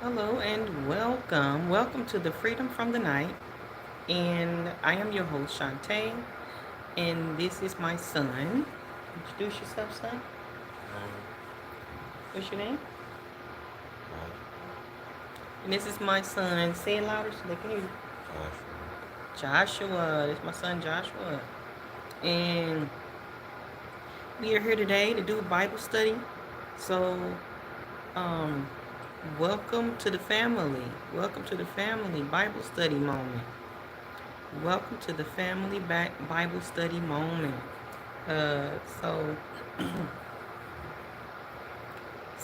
Hello and welcome. Welcome to the Freedom from the Night. And I am your host, Shontey. And this is my son. Introduce yourself, son. Um, What's your name? Josh, And this is my son. Say it louder so they can hear you. Joshua. Joshua. This is my son, Joshua. And we are here today to do a Bible study. So, um, welcome to the family. Welcome to the family Bible study moment. Welcome to the family Bible study moment. Uh, so,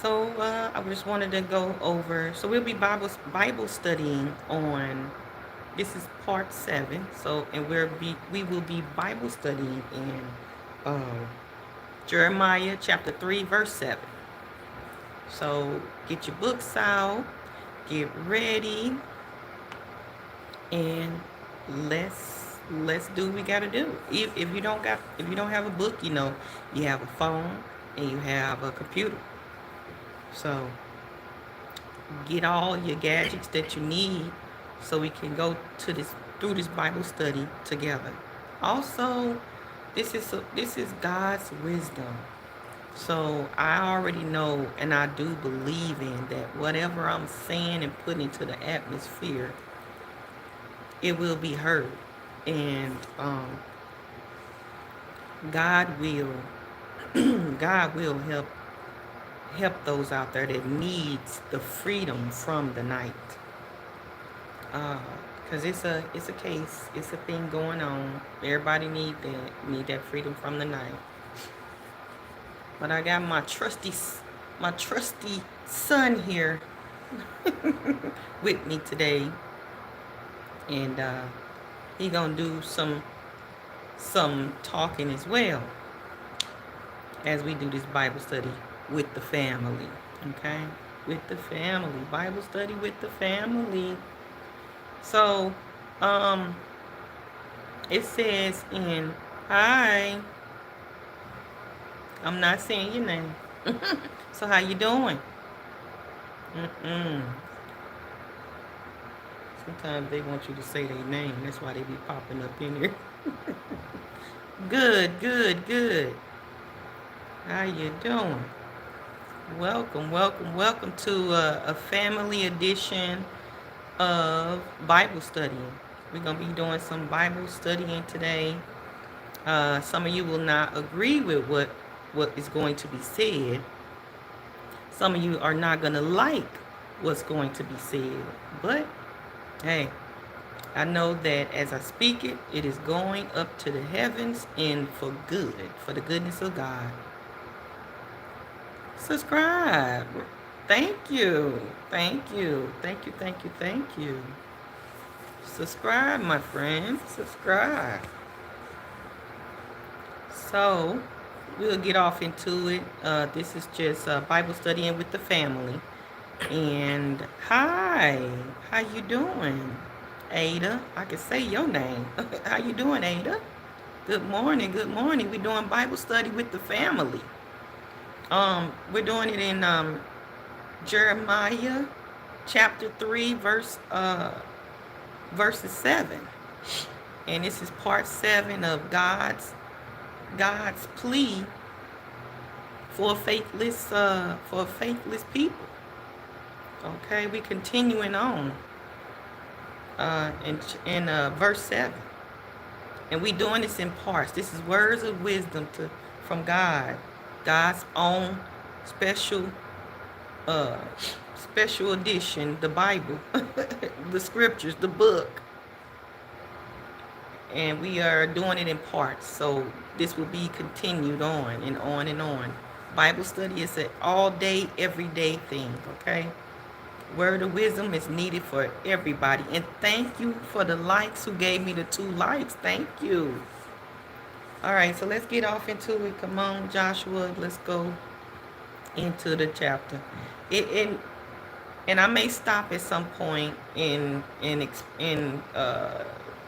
I just wanted to go over. So we'll be Bible studying on. This is part 7. So, and we will be Bible studying in Jeremiah chapter 3, verse 7. So get your books out, get ready, and let's do what we gotta do. If you don't have a book, you have a phone and you have a computer. So get all your gadgets that you need so we can go to this through this Bible study together. Also, this is God's wisdom. So I already know and I do believe in that whatever I'm saying and putting into the atmosphere, it will be heard. And God will God will help those out there that needs the freedom from the night. Because it's a case, it's a thing going on. Everybody need that freedom from the night. But I got my trusty son here with me today, and he gonna do some talking as well as we do this Bible study with the family. Okay, with the family, Bible study with the family. So, um, it says in hi. I'm not saying your name. So how you doing? Mm-mm. Sometimes they want you to say their name. That's why they be popping up in here. Good, good, good. How you doing? Welcome, welcome, welcome to a family edition of Bible studying. We're gonna be doing some Bible studying today. Some of you will not agree with what is going to be said. Some of you are not gonna like what's going to be said. But hey, I know that as I speak it, it is going up to the heavens and for good, for the goodness of God. Subscribe. Thank you. Thank you. Thank you. Thank you. Thank you. Subscribe, my friend. Subscribe. So, we'll get off into it. This is just Bible studying with the family. And hi, how you doing, Ada? I can say your name. How you doing, Ada? Good morning. Good morning. We're doing Bible study with the family. We're doing it in Jeremiah chapter 3, verses 7. And this is part 7 of God's plea for faithless people. Okay, we continuing on in verse 7. And we doing this in parts. This is words of wisdom from God. God's own special uh special edition, the Bible, the scriptures, the book. And we are doing it in parts. So this will be continued on and on and on. Bible study is an all day, everyday thing, okay? Word of wisdom is needed for everybody. And thank you for the likes who gave me the 2 likes. Thank you. All right, so let's get off into it. Come on, Joshua. Let's go into the chapter. And I may stop at some point and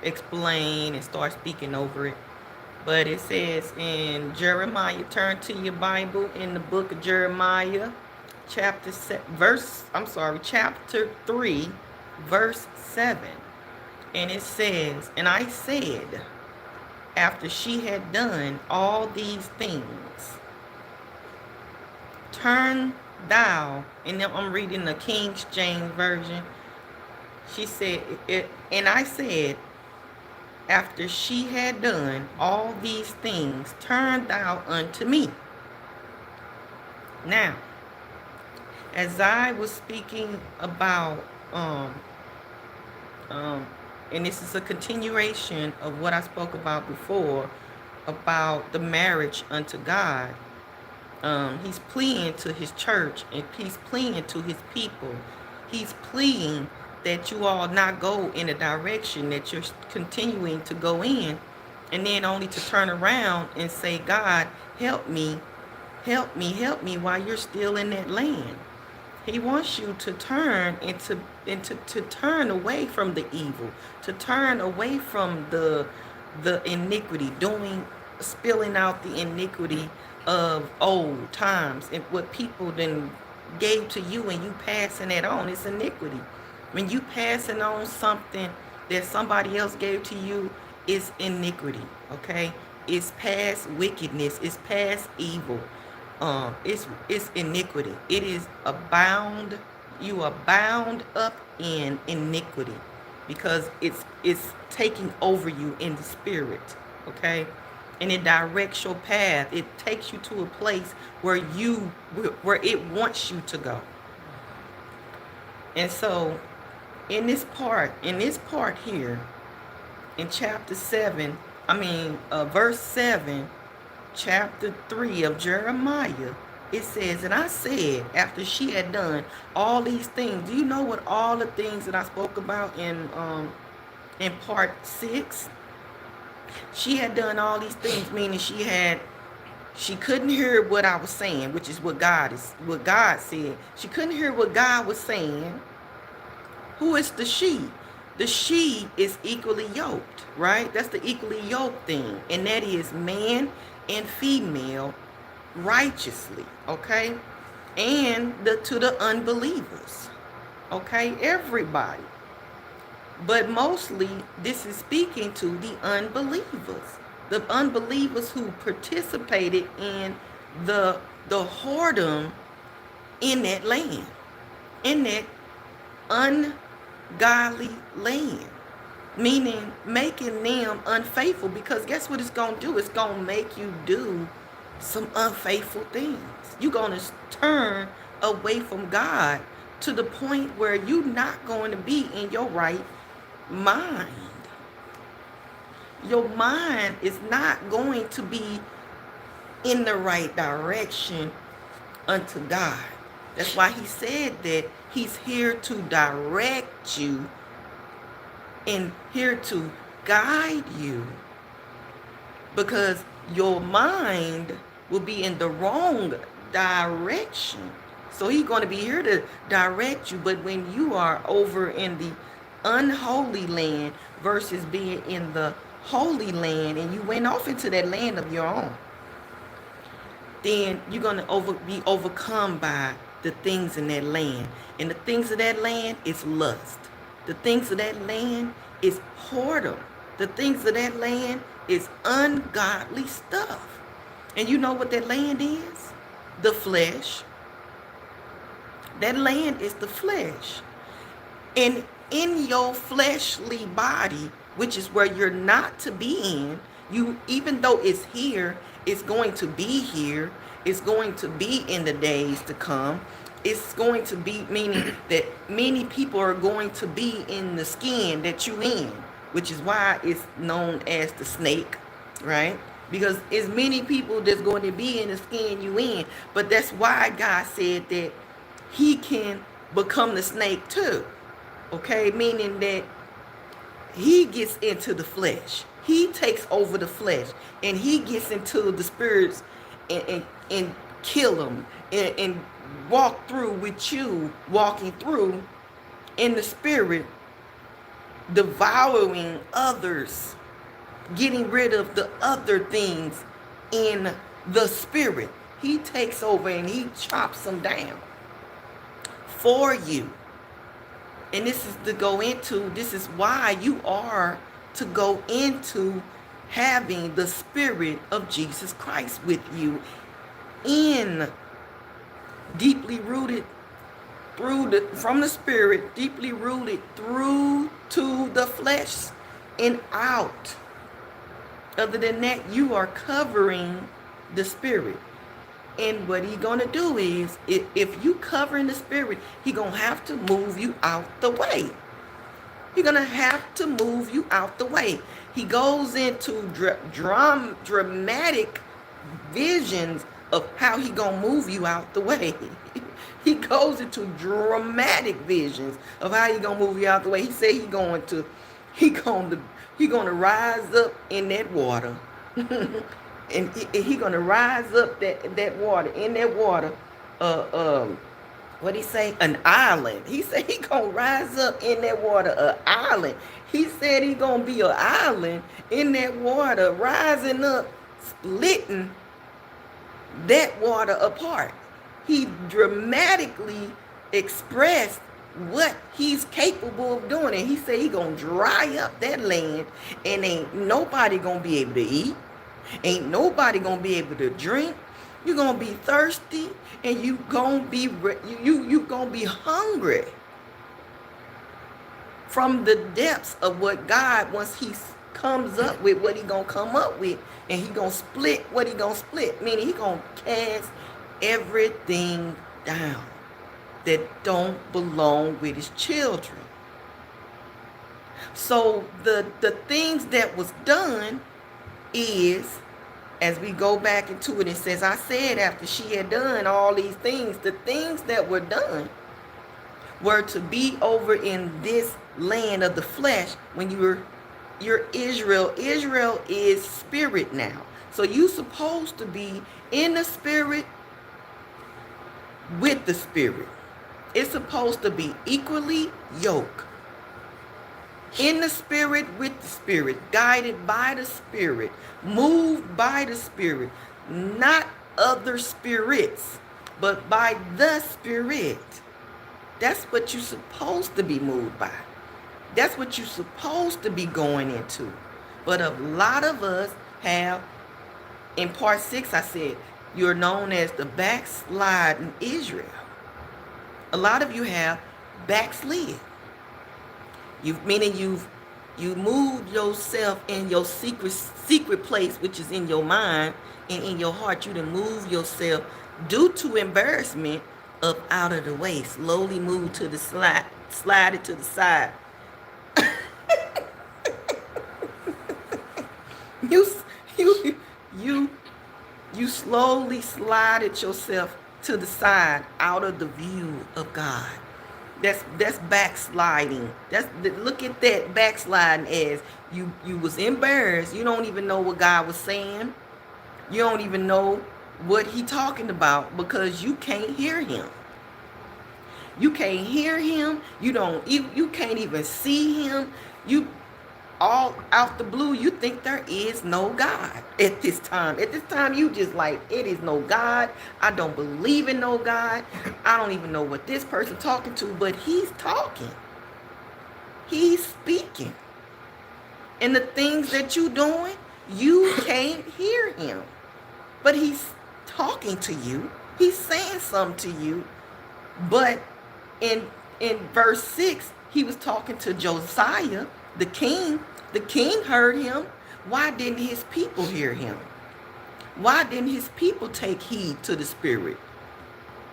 explain and start speaking over it. But it says in Jeremiah, turn to your Bible in the book of Jeremiah, chapter 3, verse 7. And it says, and I said, after she had done all these things, turn thou, and then I'm reading the King James Version. She said, and I said, after she had done all these things, turn thou unto me. Now, as I was speaking about, and this is a continuation of what I spoke about before, about the marriage unto God. He's pleading to his church, and he's pleading to his people. He's pleading that you all not go in a direction that you're continuing to go in, and then only to turn around and say, God, help me, help me, help me, while you're still in that land. He wants you to turn to turn away from the evil, to turn away from the iniquity, spilling out the iniquity of old times, and what people then gave to you, and you passing it on. It's iniquity. When you passing on something that somebody else gave to you, it's iniquity. Okay, it's past wickedness. It's past evil. It's iniquity. It is abound. You are bound up in iniquity because it's taking over you in the spirit. Okay, and it directs your path. It takes you to a place where it wants you to go. And so, in this part here, in chapter 7, verse 7, chapter 3 of Jeremiah, it says, and I said, after she had done all these things. Do you know what all the things that I spoke about in part 6? She had done all these things, meaning she couldn't hear what I was saying, which is what God said. She couldn't hear what God was saying. Who is the she? The she is equally yoked, right? That's the equally yoked thing. And that is man and female righteously, okay? And to the unbelievers, okay? Everybody. But mostly, this is speaking to the unbelievers. The unbelievers who participated in the whoredom in that land. In that ungodly land. Meaning making them unfaithful, because guess what it's going to do? It's going to make you do some unfaithful things. You're going to turn away from God to the point where you're not going to be in your right mind. Your mind is not going to be in the right direction unto God. That's why he said that he's here to direct you and here to guide you, because your mind will be in the wrong direction. So he's going to be here to direct you. But when you are over in the unholy land versus being in the holy land, and you went off into that land of your own, then you're going to be overcome by the things in that land. And the things of that land is lust. The things of that land is whoredom. The things of that land is ungodly stuff. And you know what that land is? The flesh. That land is the flesh. And in your fleshly body, which is where you're not to be in, even though it's here, it's going to be here. It's going to be in the days to come. It's going to be, meaning that many people are going to be in the skin that you in, which is why it's known as the snake, right? Because it's many people that's going to be in the skin you in. But that's why God said that he can become the snake too, okay? Meaning that he gets into the flesh. He takes over the flesh, and he gets into the spirits and kill them and walk through with you, walking through in the spirit, devouring others, getting rid of the other things in the spirit. He takes over and he chops them down. for you. And this is to go into, this is why you are to go into having the Spirit of Jesus Christ with you, in deeply rooted from the Spirit, deeply rooted through to the flesh and out. Other than that, you are covering the Spirit. And what He's going to do is, if you covering the Spirit, He's going to have to move you out the way. He's going to have to move you out the way. He goes into dramatic visions of how He going to move you out the way. He goes into dramatic visions of how He going to move you out the way. He said He going to rise up in that water. And He going to rise up that water, in that water, what He say? An island. He said He going to rise up in that water, an island. He said He going to be an island in that water, rising up, splitting that water apart. He dramatically expressed what He's capable of doing. And He said He going to dry up that land, and ain't nobody going to be able to eat. Ain't nobody going to be able to drink. You're going to be thirsty, and you going to be you going to be hungry from the depths of what God, once He comes up with what He going to come up with, and He going to split what He going to split, meaning He going to cast everything down that don't belong with His children. So the things that was done is, as we go back into it, it says, I said after she had done all these things, the things that were done were to be over in this land of the flesh. When you're Israel, Israel is spirit now. So you're supposed to be in the Spirit with the Spirit. It's supposed to be equally yoked. In the Spirit with the Spirit, guided by the Spirit, moved by the Spirit, not other spirits, but by the Spirit. That's what you're supposed to be moved by. That's what you're supposed to be going into. But a lot of us have, in part 6, I said, you're known as the backsliding Israel. A lot of you have backslid. You moved yourself in your secret place, which is in your mind and in your heart. You done move yourself due to embarrassment up out of the way. Slowly move to the slide it to the side. You slowly slided yourself to the side, out of the view of God. That's backsliding. Look at that backsliding as you was embarrassed. You don't even know what God was saying. You don't even know what He talking about, because you can't hear Him. You can't hear Him. You can't even see Him. You all out the blue, you think there is no God at this time. At this time, you just like, it is no God. I don't believe in no God. I don't even know what this person talking to, but He's talking. He's speaking. And the things that you doing, you can't hear Him. But He's talking to you. He's saying something to you. But in verse 6, He was talking to Josiah, the king. The king heard Him. Why didn't His people hear Him? Why didn't His people take heed to the Spirit?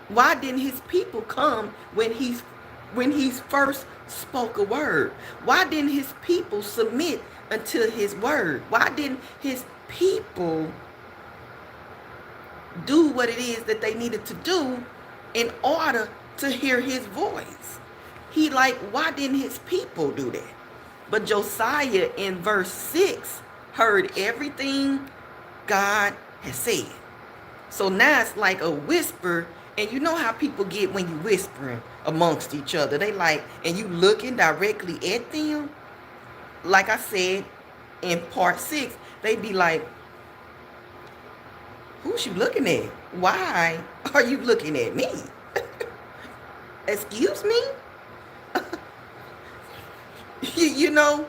Why didn't His people come when He first spoke a word? Why didn't His people submit unto His word? Why didn't His people do what it is that they needed to do in order to hear His voice? Why didn't His people do that? But Josiah in verse 6 heard everything God has said. So now it's like a whisper. And you know how people get when you whispering amongst each other. They like, and you looking directly at them. Like I said in part 6, they be like, who's you looking at? Why are you looking at me? Excuse me? You know,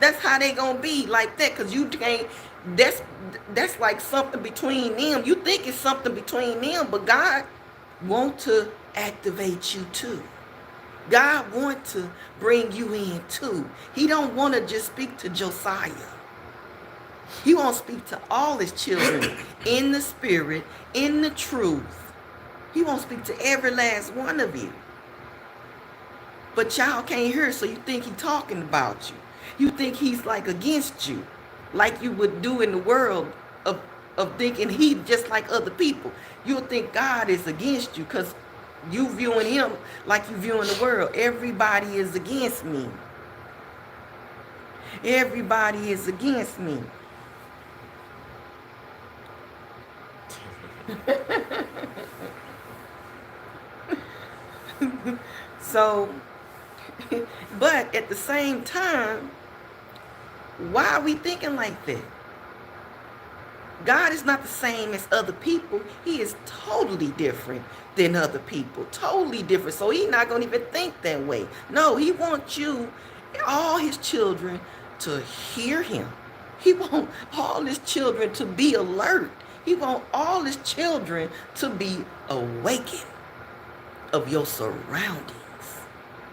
that's how they gonna be like that, because you can't. That's like something between them. You think it's something between them, but God want to activate you too. God want to bring you in too. He don't want to just speak to Josiah. He won't speak to all his children in the spirit, in the truth. He won't speak to every last one of you. But y'all can't hear, so you think he's talking about you. You think he's like against you, like you would do in the world of thinking he just like other people. You'll think God is against you because you viewing him like you viewing the world. Everybody is against me. Everybody is against me. So, but at the same time, why are we thinking like that? God is not the same as other people. He is totally different than other people. Totally different. So he's not going to even think that way. No, he wants you, all his children, to hear him. He wants all his children to be alert. He wants all his children to be awakened of your surroundings.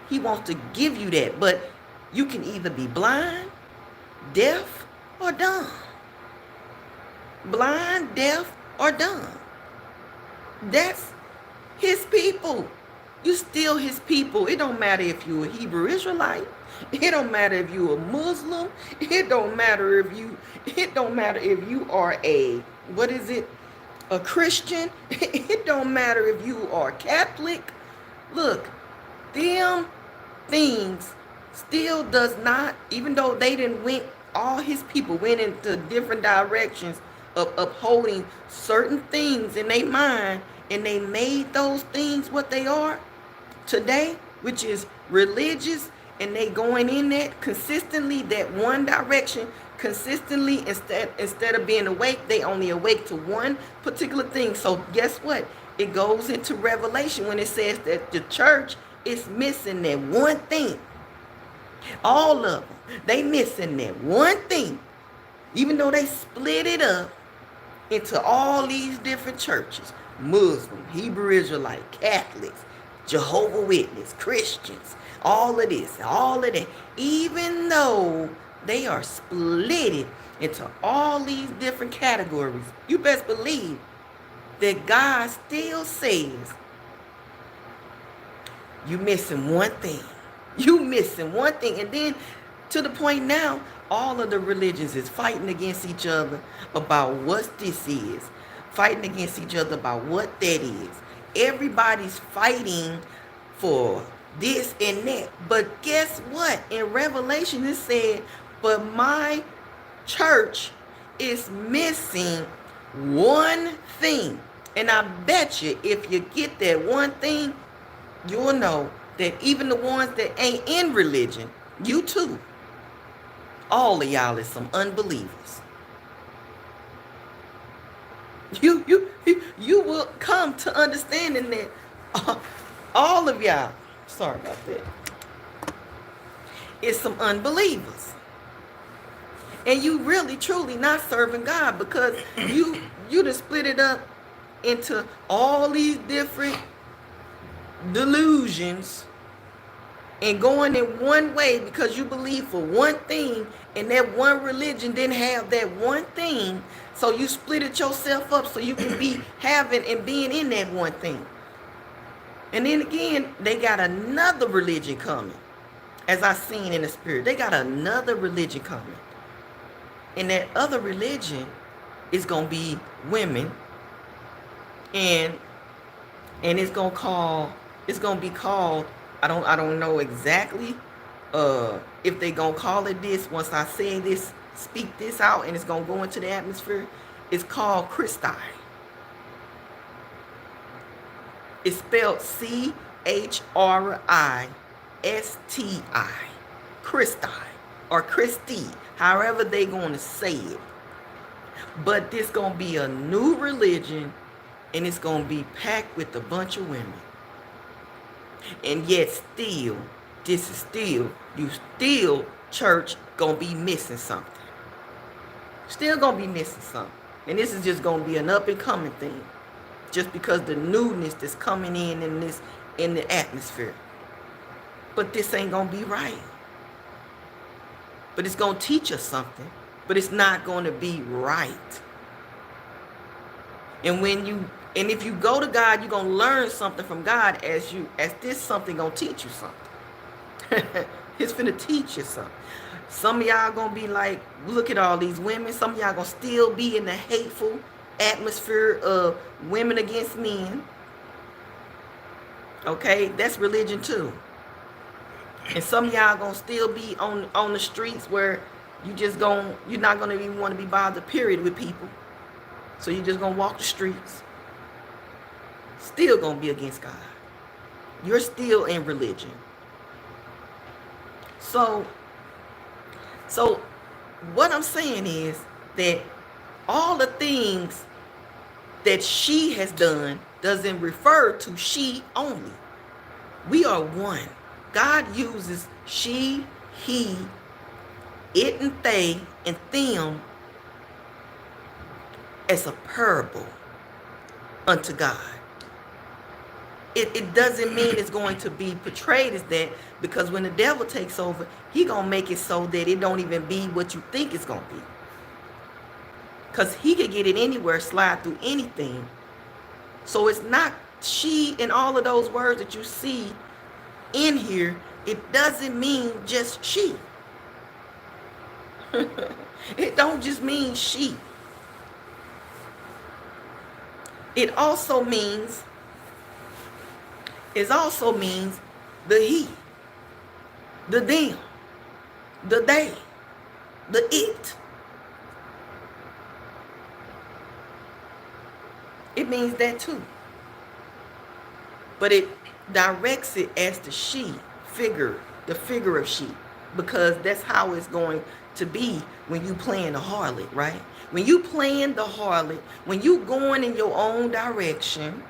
He wants to give you that, but you can either be blind, deaf, or dumb. Blind, deaf, or dumb. That's his people. You still his people. It don't matter if you're a Hebrew Israelite. It don't matter if you're a Muslim. It don't matter if you are a, what is it? A Christian. It don't matter if you are Catholic. Look, them things still does not, even though they didn't went, all his people went into different directions of upholding certain things in their mind, and they made those things what they are today, which is religious, and they going in that consistently, that one direction consistently, instead of being awake, they only awake to one particular thing. So guess what? It goes into Revelation when it says that the church is missing that one thing. All of them, they missing that one thing. Even though they split it up into all these different churches, Muslim, Hebrew Israelite, Catholics, Jehovah Witness, Christians, all of this, all of that. Even though they are split into all these different categories, you best believe that God still says, you missing one thing. You missing one thing. And then to the point now, all of the religions is fighting against each other about what this is. Fighting against each other about what that is. Everybody's fighting for this and that. But guess what? In Revelation it said, but my church is missing one thing. And I bet you if you get that one thing, you'll know that even the ones that ain't in religion, you too, all of y'all is some unbelievers. You will come to understanding that all of y'all, sorry about that, is some unbelievers. And you really truly not serving God, because you done split it up into all these different delusions and going in one way because you believe for one thing, and that one religion didn't have that one thing, so you split it yourself up so you can be having and being in that one thing. And then again, they got another religion coming, as I seen in the spirit. They got another religion coming, and that other religion is gonna be women, and it's gonna be called, I don't know exactly if they gonna call it this once I say this, speak this out, and it's gonna go into the atmosphere. It's called Christi. It's spelled C-H-R-I-S-T-I. Christi or Christi, however they gonna say it. But this gonna be a new religion, and it's gonna be packed with a bunch of women. And yet still, this is still, you still, church, gonna be missing something. Still gonna be missing something. And this is just gonna be an up and coming thing. Just because the newness that's coming in this, in the atmosphere. But this ain't gonna be right. But it's gonna teach us something. But it's not gonna be right. And if you go to God, you're gonna learn something from God as this something gonna teach you something. It's finna teach you something. Some of y'all gonna be like, look at all these women. Some of y'all gonna still be in the hateful atmosphere of women against men. Okay, that's religion too. And some of y'all gonna still be on the streets where you're not gonna even want to be bothered, period, with people. So you're just gonna walk the streets. Still gonna be against God. You're still in religion. So what I'm saying is that all the things that she has done doesn't refer to she only. We are one. God uses she, he, it and they and them as a parable unto God. It doesn't mean it's going to be portrayed as that, because when the devil takes over, he gonna make it so that it don't even be what you think it's gonna be. Because he can get it anywhere, slide through anything. So it's not she and all of those words that you see in here. It doesn't mean just she. It don't just mean she. It also means the he, the them, the they, the it. It means that too. But it directs it as the she figure, the figure of she, because that's how it's going to be when you playing the harlot, right? When you playing the harlot, when you going in your own direction,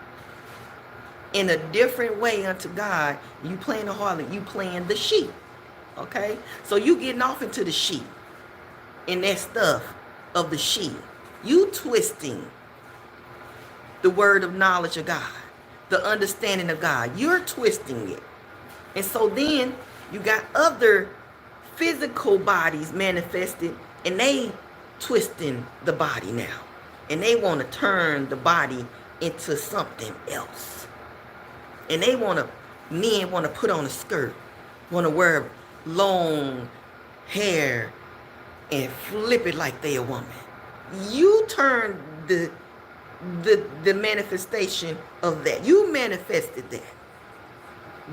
in a different way unto God, you playing the harlot, you playing the she. Okay? So you getting off into the she, in that stuff of the she. You twisting the word of knowledge of God, the understanding of God. You're twisting it. And so then you got other physical bodies manifested, and they twisting the body now. And they want to turn the body into something else. And men want to put on a skirt, want to wear long hair and flip it like they a woman. You turn the manifestation of that. You manifested that.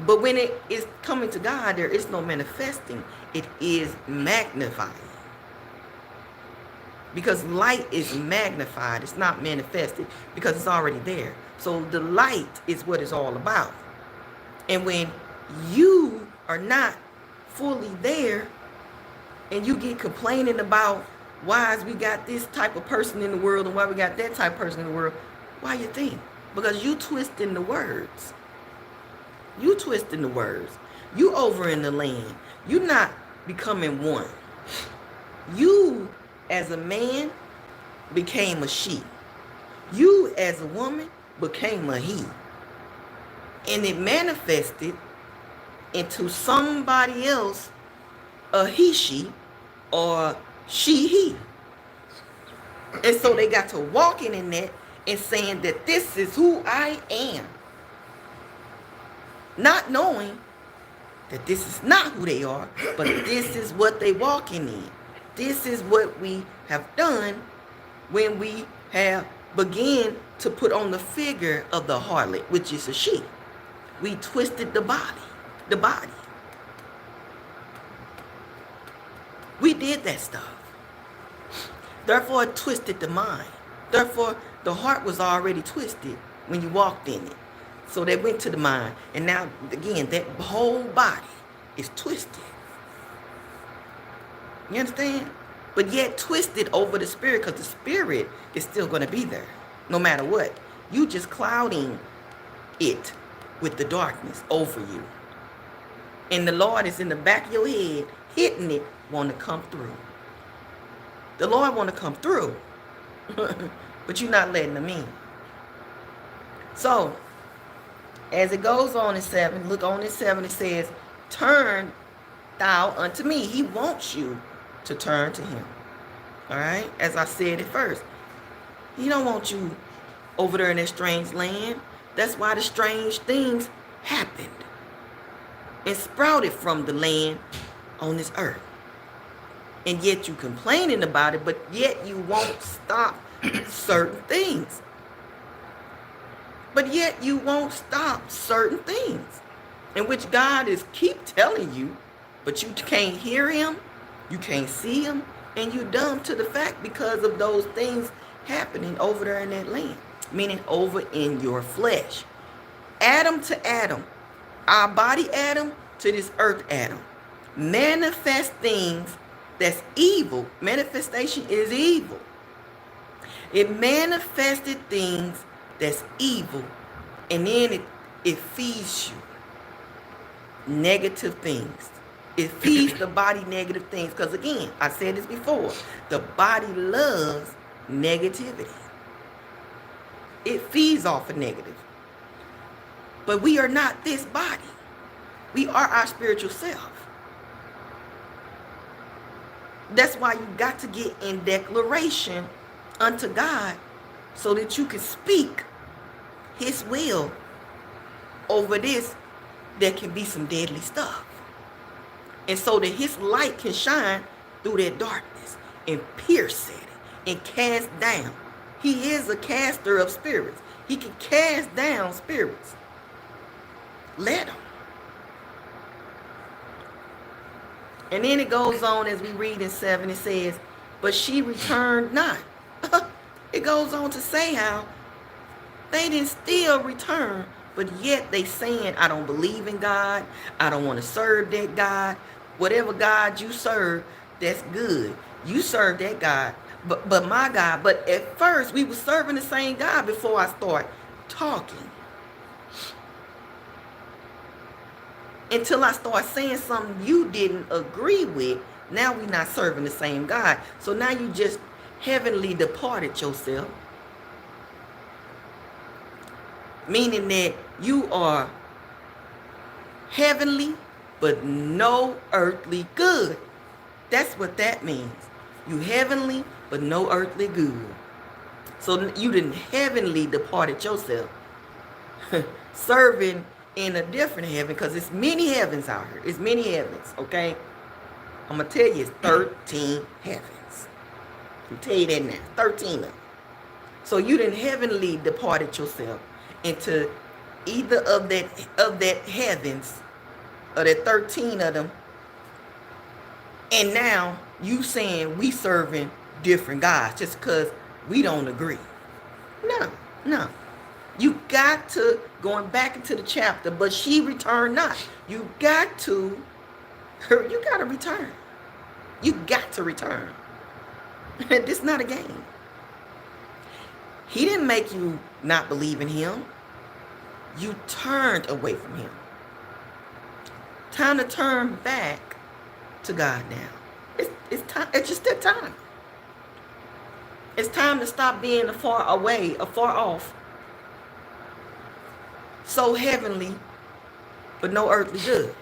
But when it is coming to God, there is no manifesting. It is magnifying. Because light is magnified. It's not manifested because it's already there. So the light is what it's all about. And when you are not fully there and you get complaining about why we got this type of person in the world and why we got that type of person in the world, why you think? Because you twisting the words. You twisting the words. You over in the land. You not becoming one. You as a man became a she. You as a woman became a he. And it manifested into somebody else, a he she or she he. And so they got to walking in that and saying that this is who I am. Not knowing that this is not who they are, but this is what they walking in. This is what we have done when we have began to put on the figure of the harlot, which is a she. We twisted the body. We did that stuff. Therefore, it twisted the mind. Therefore, the heart was already twisted when you walked in it. So that went to the mind. And now, again, that whole body is twisted. You understand? But yet twisted over the spirit, because the spirit is still going to be there no matter what. You just clouding it with the darkness over you. And the Lord is in the back of your head, hitting it, want to come through. The Lord want to come through, but you're not letting him in. So, as it goes on in 7, look on in 7, it says, turn thou unto me. He wants you to turn to him. All right? As I said at first, he don't want you over there in that strange land. That's why the strange things happened and sprouted from the land on this earth. And yet you complaining about it, but yet you won't stop certain things. But yet you won't stop certain things. In which God is keep telling you, but you can't hear him, you can't see him, and you're dumb to the fact because of those things happening over there in that land. Meaning over in your flesh. Adam to Adam. Our body Adam to this earth Adam. Manifest things that's evil. Manifestation is evil. It manifested things that's evil. And then it feeds you negative things. It feeds the body negative things. Because again, I said this before. The body loves negativity. It feeds off of negative. But we are not this body. We are our spiritual self. That's why you got to get in declaration unto God so that you can speak his will over this that can be some deadly stuff. And so that his light can shine through that darkness and pierce it and cast down. He is a caster of spirits. He can cast down spirits. Let him. And then it goes on as we read in 7, it says, but she returned not. It goes on to say how they didn't still return, but yet they saying, I don't believe in God. I don't want to serve that God. Whatever God you serve, that's good. You serve that God, but my God. But at first, we were serving the same God before I start talking. Until I start saying something you didn't agree with, now we're not serving the same God. So now you just heavenly departed yourself. Meaning that you are heavenly, but no earthly good. That's what that means. You heavenly, but no earthly good. So you didn't heavenly departed yourself. Serving in a different heaven, because it's many heavens out here. It's many heavens, okay? I'm going to tell you, it's 13 heavens. I'll tell you that now. 13 of them. So you didn't heavenly departed yourself into either of that heavens, or that 13 of them. And now you saying we serving different gods just because we don't agree. No. You got to, going back into the chapter, but she returned not. You got to return. You got to return. This is not a game. He didn't make you not believe in him. You turned away from him. Time to turn back to God now. It's time. It's just that time. It's time to stop being afar away, afar off. So heavenly, but no earthly good.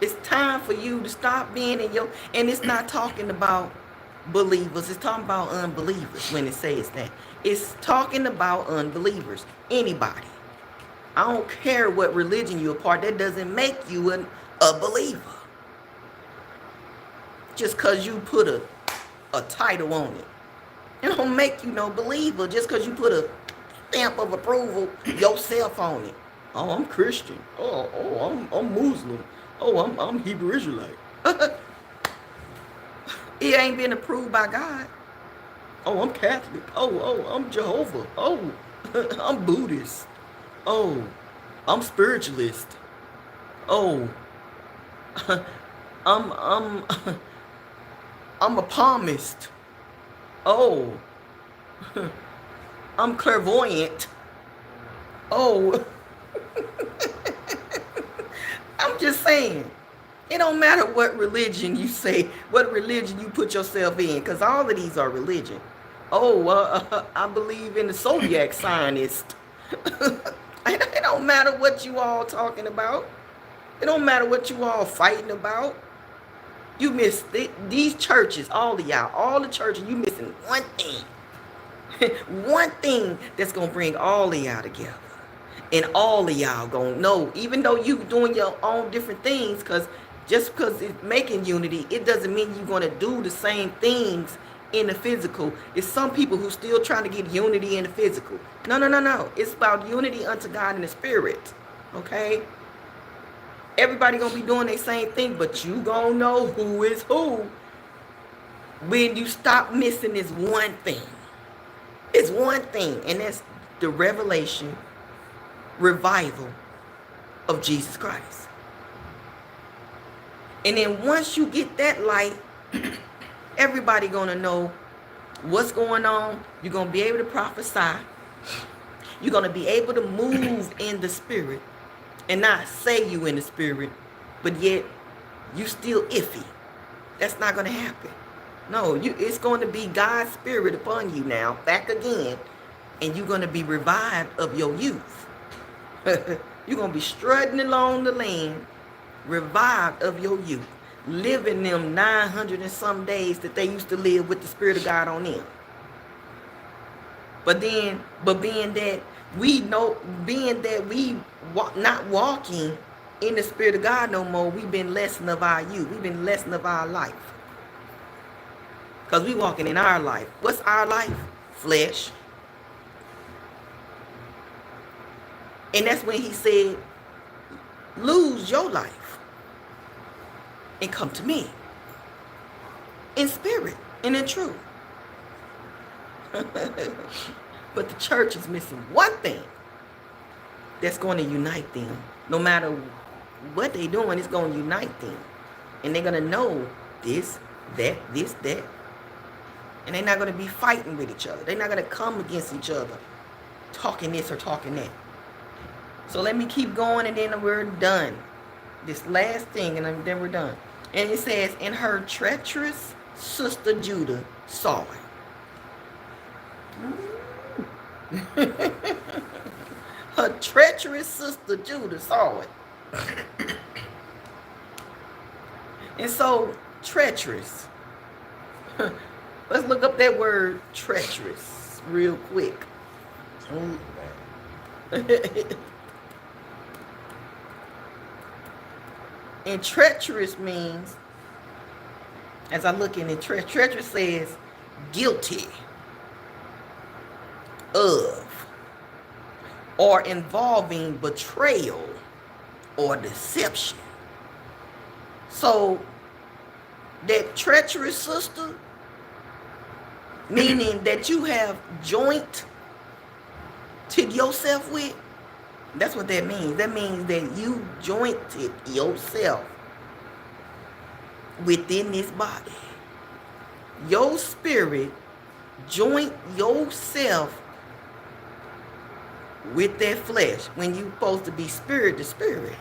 It's time for you to stop being in your, and it's not talking about believers, it's talking about unbelievers when it says that. It's talking about unbelievers, anybody. I don't care what religion you're a part, that doesn't make you a believer. Just because you put a title on it. It don't make you no believer just because you put a stamp of approval yourself on it. Oh, I'm Christian. Oh, I'm Muslim. Oh, I'm Hebrew Israelite. It ain't been approved by God. Oh, I'm Catholic. Oh, I'm Jehovah. Oh, I'm Buddhist. Oh, I'm spiritualist. Oh, I'm a palmist. Oh, I'm clairvoyant. Oh, I'm just saying. It don't matter what religion you say, what religion you put yourself in, because all of these are religion. Oh, I believe in the zodiac scientist. It don't matter what you all talking about. It don't matter what you all fighting about. You miss these churches, all of y'all, all the churches, you missing one thing. One thing that's going to bring all of y'all together. And all of y'all going to know, even though you doing your own different things, because just because it's making unity, it doesn't mean you're going to do the same things in the physical. It's some people who still trying to get unity in the physical. No, no, no, no. It's about unity unto God in the spirit. Okay? Everybody going to be doing the same thing, but you going to know who is who when you stop missing this one thing. It's one thing, and that's the revelation, revival of Jesus Christ. And then once you get that light, everybody gonna know what's going on. You're gonna be able to prophesy. You're gonna be able to move in the spirit and not say you in the spirit, but yet you still iffy. That's not gonna happen. No, it's going to be God's spirit upon you now, back again, and you're going to be revived of your youth. You're going to be strutting along the land, revived of your youth, living them 900 and some days that they used to live with the Spirit of God on them. But being that we not walking in the Spirit of God no more, we've been lessened of our youth. We've been lessened of our life. Because we walking in our life. What's our life? Flesh. And that's when he said, lose your life and come to me. In spirit and in truth. But the church is missing one thing that's going to unite them. No matter what they're doing, it's going to unite them. And they're going to know this, that, this, that. And they're not going to be fighting with each other. They're not going to come against each other, talking this or talking that. So let me keep going, and then we're done. This last thing, and then we're done. And it says, and her treacherous sister Judah saw it. Her treacherous sister Judah saw it. And so, treacherous. Let's look up that word treacherous real quick. And treacherous means, as I look in it, treacherous says guilty of or involving betrayal or deception. So that treacherous sister, meaning that you have jointed yourself with, that's what that means. That means that you jointed yourself within this body. Your spirit joint yourself with that flesh when you're supposed to be spirit to spirit.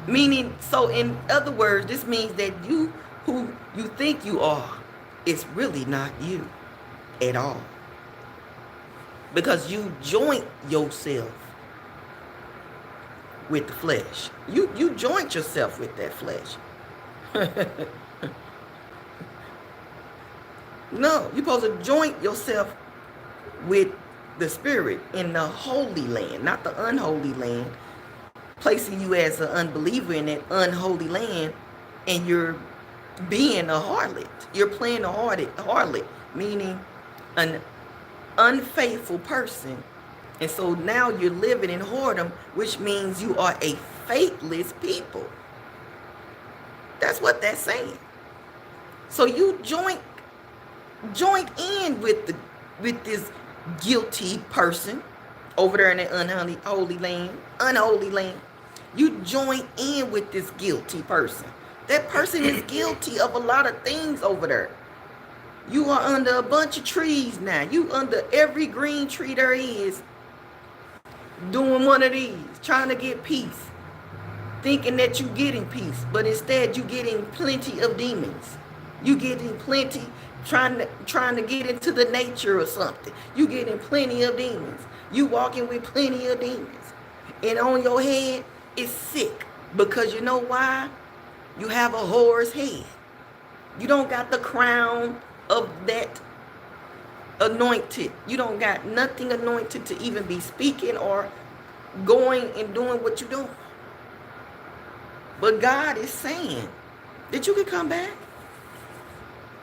Meaning, so in other words, this means that you who you think you are, it's really not you at all. Because you joint yourself with the flesh. You joint yourself with that flesh. No, you're supposed to joint yourself with the spirit in the holy land, not the unholy land, placing you as an unbeliever in that unholy land, and you're being a harlot. You're playing a harlot, meaning an unfaithful person. And so now you're living in whoredom, which means you are a faithless people. That's what that's saying. So you joint in with this guilty person over there in the unholy land. You join in with this guilty person. That person is guilty of a lot of things over there. You are under a bunch of trees now. You under every green tree there is. doing one of these, trying to get peace, thinking that you're getting peace, but instead you're getting plenty of demons. You getting plenty, trying to get into the nature or something. You getting plenty of demons. You walking with plenty of demons. And on your head is sick. Because you know why? You have a whore's head. You don't got the crown of that anointed. You don't got nothing anointed to even be speaking or going and doing what you're doing. But God is saying that you can come back.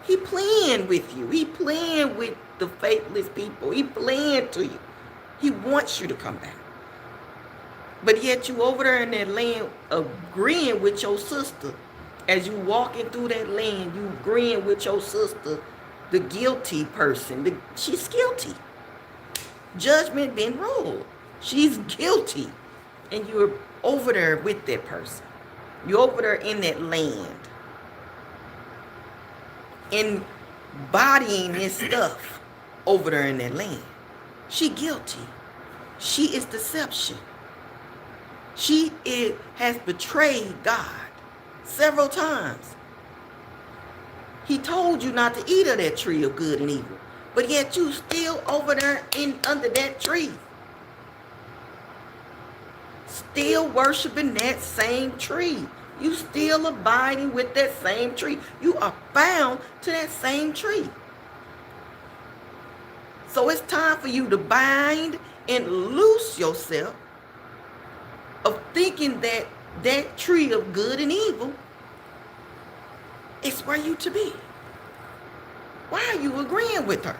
He playing with you. He playing with the faithless people. He playing to you. He wants you to come back. But yet you over there in that land agreeing with your sister. As you walking through that land, you agreeing with your sister, the guilty person. She's guilty. Judgment been ruled. She's guilty. And you're over there with that person. You're over there in that land. Embodying this stuff over there in that land. She guilty. She is deception. She has betrayed God several times. He told you not to eat of that tree of good and evil. But yet you still over there under that tree. Still worshiping that same tree. You still abiding with that same tree. You are bound to that same tree. So it's time for you to bind and loose yourself of thinking that that tree of good and evil is where you to be. Why are you agreeing with her?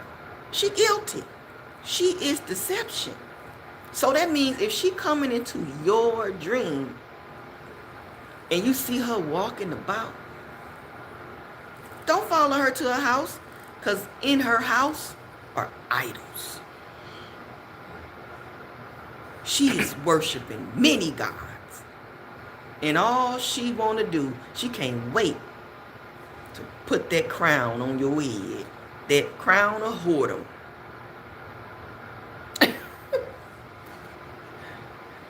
She guilty. She is deception. So that means if she coming into your dream and you see her walking about, don't follow her to her house, because in her house are idols. She is worshiping many gods. And all she want to do, she can't wait to put that crown on your head. That crown of whoredom.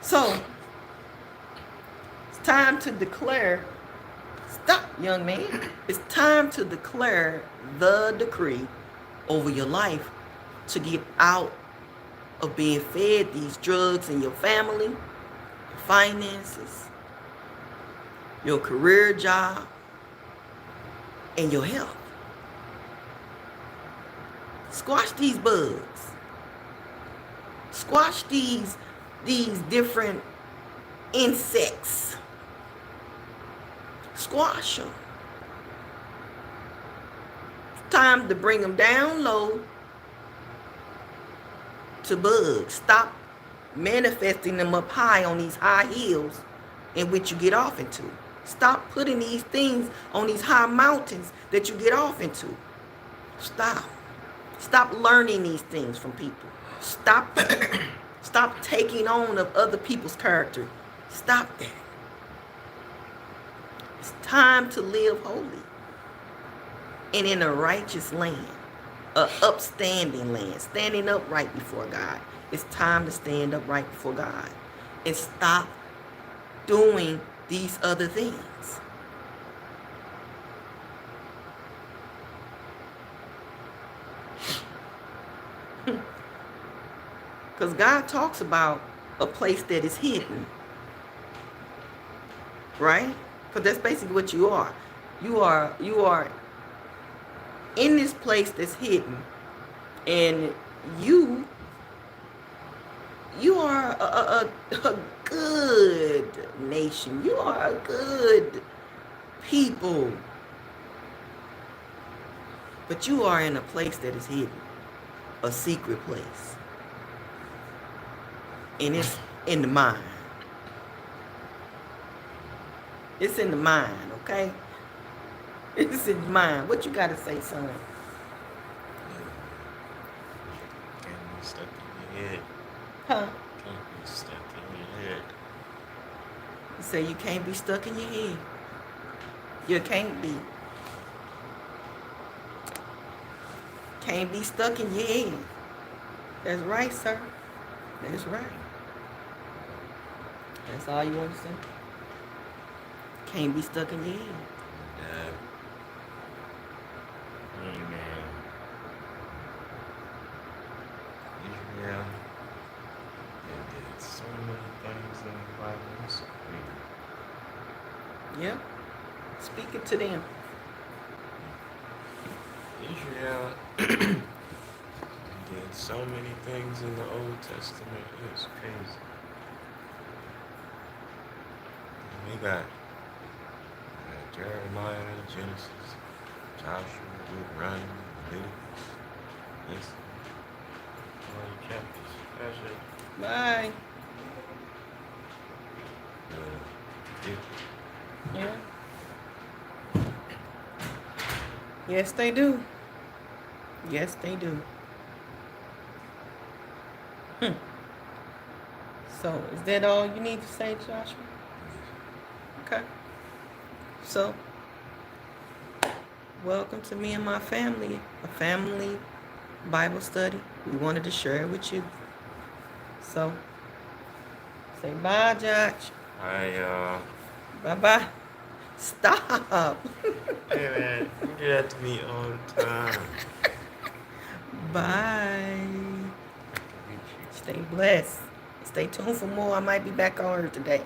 So, it's time to declare, stop, young man. It's time to declare the decree over your life to get out of being fed these drugs in your family, your finances, your career job, and your health. Squash these bugs. Squash these different insects. Squash them. It's time to bring them down low to bugs. Stop manifesting them up high on these high hills in which you get off into. Stop putting these things on these high mountains that you get off into. Stop. Stop learning these things from people. Stop taking on of other people's character. Stop that. It's time to live holy and in a righteous land, a upstanding land, standing upright before God. It's time to stand upright before God and stop doing these other things. Because God talks about a place that is hidden. Right? Because that's basically what you are. You are in this place that's hidden. And you are a good nation. You are a good people. But you are in a place that is hidden. A secret place. And it's in the mind. It's in the mind, okay? It's in the mind. What you got to say, son? Can't be stuck in your head. Huh? Can't be stuck in your head. You say you can't be stuck in your head. You can't be. Can't be stuck in your head. That's right, sir. That's right. That's all you want to say? Can't be stuck in your head. Yeah. Amen. Israel. And did so many things in the Bible. It's crazy. Yeah. Speak it to them. Israel did so many things in the Old Testament. It's crazy. And we got Jeremiah, Genesis, Joshua, Deuteronomy, Leviticus. Listen, all the chapters. That's it. Bye. Yeah. Yeah. Yes, they do. Yes, they do. So, is that all you need to say, Joshua? Okay. So, welcome to me and my family, a family Bible study. We wanted to share it with you. So, say bye, Josh. Bye-bye. Stop. Hey man, you do that to me all the time. Bye. Stay blessed. Stay tuned for more. I might be back on her today.